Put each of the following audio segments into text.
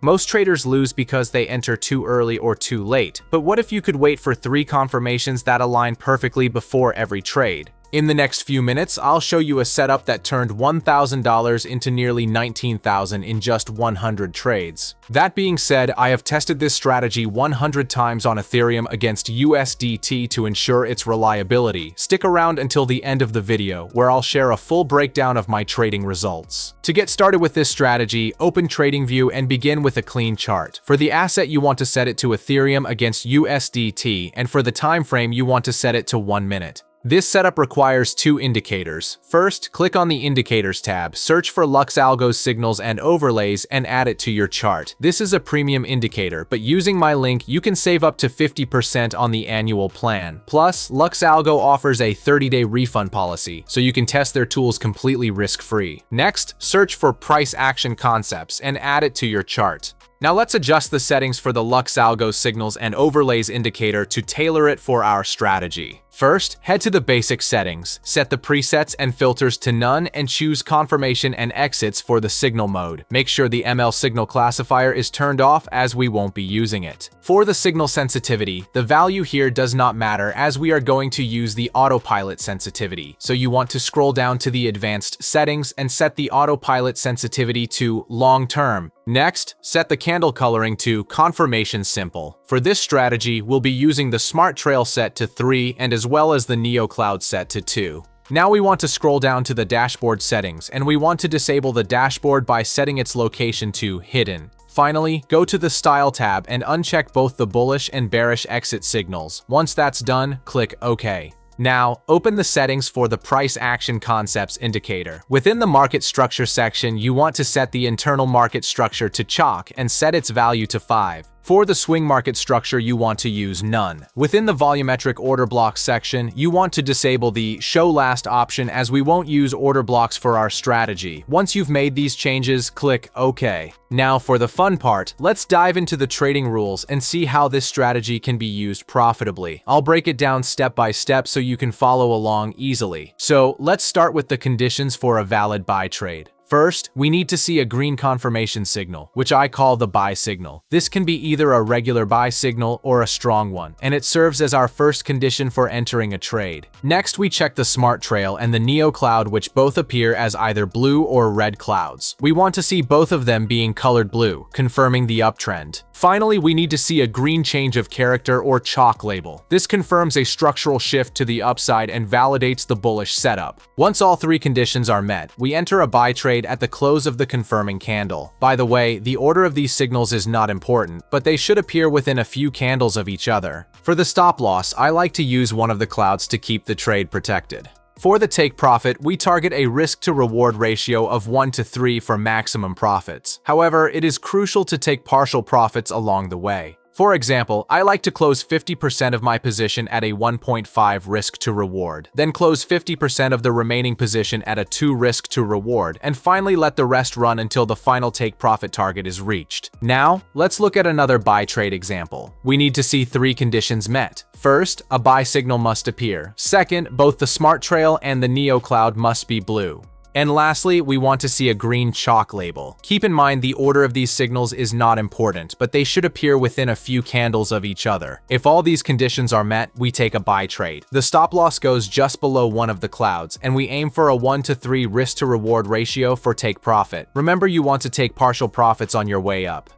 Most traders lose because they enter too early or too late, but what if you could wait for 3 confirmations that align perfectly before every trade? In the next few minutes, I'll show you a setup that turned $1,000 into nearly $19,000 in just 100 trades. That being said, I have tested this strategy 100 times on Ethereum against USDT to ensure its reliability. Stick around until the end of the video, where I'll share a full breakdown of my trading results. To get started with this strategy, open TradingView and begin with a clean chart. For the asset, you want to set it to Ethereum against USDT, and for the time frame, you want to set it to 1 minute. This setup requires 2 indicators. First, click on the Indicators tab, search for LuxAlgo's signals and overlays, and add it to your chart. This is a premium indicator, but using my link, you can save up to 50% on the annual plan. Plus, LuxAlgo offers a 30-day refund policy, so you can test their tools completely risk-free. Next, search for Price Action Concepts and add it to your chart. Now let's adjust the settings for the LuxAlgo signals and overlays indicator to tailor it for our strategy. First, head to the basic settings, set the presets and filters to none, and choose confirmation and exits for the signal mode. Make sure the ML signal classifier is turned off as we won't be using it. For the signal sensitivity, the value here does not matter as we are going to use the autopilot sensitivity. So you want to scroll down to the advanced settings and set the autopilot sensitivity to long term. Next, set the candle coloring to confirmation simple. For this strategy, we'll be using the Smart Trail set to 3 and as well as the Neo Cloud set to 2. Now we want to scroll down to the dashboard settings, and we want to disable the dashboard by setting its location to hidden. Finally, go to the Style tab and uncheck both the bullish and bearish exit signals. Once that's done, click OK. Now, open the settings for the Price Action Concepts indicator. Within the Market Structure section, you want to set the internal market structure to chalk and set its value to 5. For the swing market structure, you want to use none. Within the volumetric order blocks section, you want to disable the show last option as we won't use order blocks for our strategy. Once you've made these changes, click OK. Now for the fun part, let's dive into the trading rules and see how this strategy can be used profitably. I'll break it down step by step so you can follow along easily. So let's start with the conditions for a valid buy trade. First, we need to see a green confirmation signal, which I call the buy signal. This can be either a regular buy signal or a strong one, and it serves as our first condition for entering a trade. Next, we check the Smart Trail and the Neo Cloud, which both appear as either blue or red clouds. We want to see both of them being colored blue, confirming the uptrend. Finally, we need to see a green change of character or chalk label. This confirms a structural shift to the upside and validates the bullish setup. Once all 3 conditions are met, we enter a buy trade at the close of the confirming candle. By the way, the order of these signals is not important, but they should appear within a few candles of each other. For the stop loss, I like to use one of the clouds to keep the trade protected. For the take profit, we target a risk-to-reward ratio of 1 to 3 for maximum profits. However, it is crucial to take partial profits along the way. For example, I like to close 50% of my position at a 1.5 risk to reward, then close 50% of the remaining position at a 2 risk to reward, and finally let the rest run until the final take profit target is reached. Now, let's look at another buy trade example. We need to see 3 conditions met. First, a buy signal must appear. Second, both the Smart Trail and the Neo Cloud must be blue. And lastly, we want to see a green chalk label. Keep in mind the order of these signals is not important, but they should appear within a few candles of each other. If all these conditions are met, we take a buy trade. The stop loss goes just below one of the clouds, and we aim for a 1 to 3 risk to reward ratio for take profit. Remember, you want to take partial profits on your way up.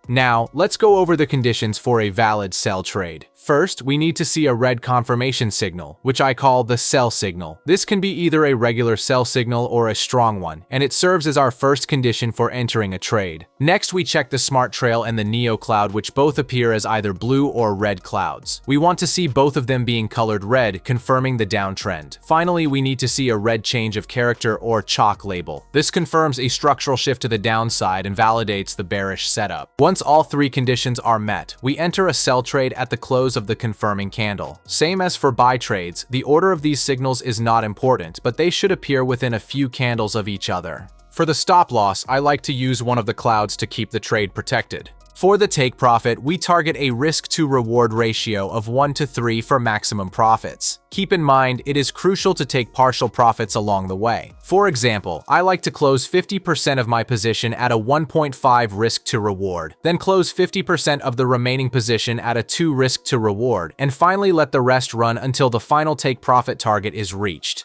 Now, let's go over the conditions for a valid sell trade. First, we need to see a red confirmation signal, which I call the sell signal. This can be either a regular sell signal or a strong one, and it serves as our first condition for entering a trade. Next, we check the Smart Trail and the Neo Cloud, which both appear as either blue or red clouds. We want to see both of them being colored red, confirming the downtrend. Finally, we need to see a red change of character or chalk label. This confirms a structural shift to the downside and validates the bearish setup. Once all 3 conditions are met, we enter a sell trade at the close of the confirming candle. Same as for buy trades, the order of these signals is not important, but they should appear within a few candles of each other. For the stop loss, I like to use one of the clouds to keep the trade protected. For the take profit, we target a risk-to-reward ratio of 1 to 3 for maximum profits. Keep in mind, it is crucial to take partial profits along the way. For example, I like to close 50% of my position at a 1.5 risk-to-reward, then close 50% of the remaining position at a 2 risk-to-reward, and finally let the rest run until the final take profit target is reached.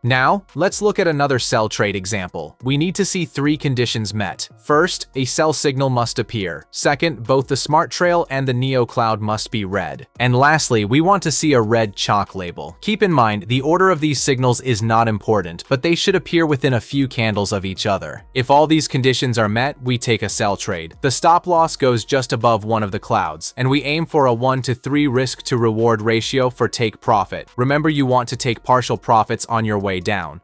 Now, let's look at another sell trade example. We need to see 3 conditions met. First, a sell signal must appear. Second, both the smart trail and the Neo cloud must be red. And lastly, we want to see a red chalk label. Keep in mind, the order of these signals is not important, but they should appear within a few candles of each other. If all these conditions are met, we take a sell trade. The stop loss goes just above one of the clouds, and we aim for a 1 to 3 risk to reward ratio for take profit. Remember, you want to take partial profits on your way down.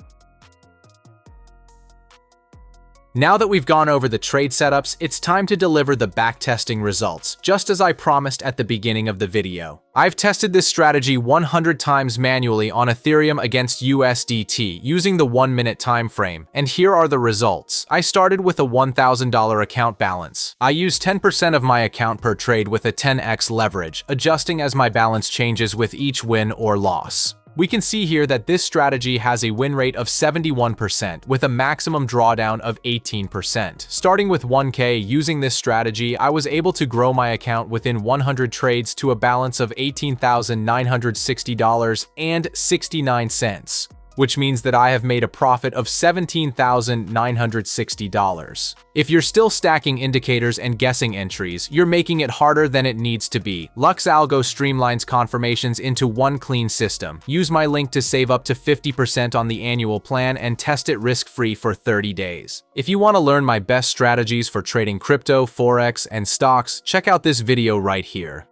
Now that we've gone over the trade setups, it's time to deliver the backtesting results, just as I promised at the beginning of the video. I've tested this strategy 100 times manually on Ethereum against USDT using the 1-minute time frame, and here are the results. I started with a $1,000 account balance. I used 10% of my account per trade with a 10x leverage, adjusting as my balance changes with each win or loss. We can see here that this strategy has a win rate of 71% with a maximum drawdown of 18%. Starting with 1K using this strategy, I was able to grow my account within 100 trades to a balance of $18,960.69. Which means that I have made a profit of $17,960. If you're still stacking indicators and guessing entries, you're making it harder than it needs to be. LuxAlgo streamlines confirmations into one clean system. Use my link to save up to 50% on the annual plan and test it risk-free for 30 days. If you want to learn my best strategies for trading crypto, forex, and stocks, check out this video right here.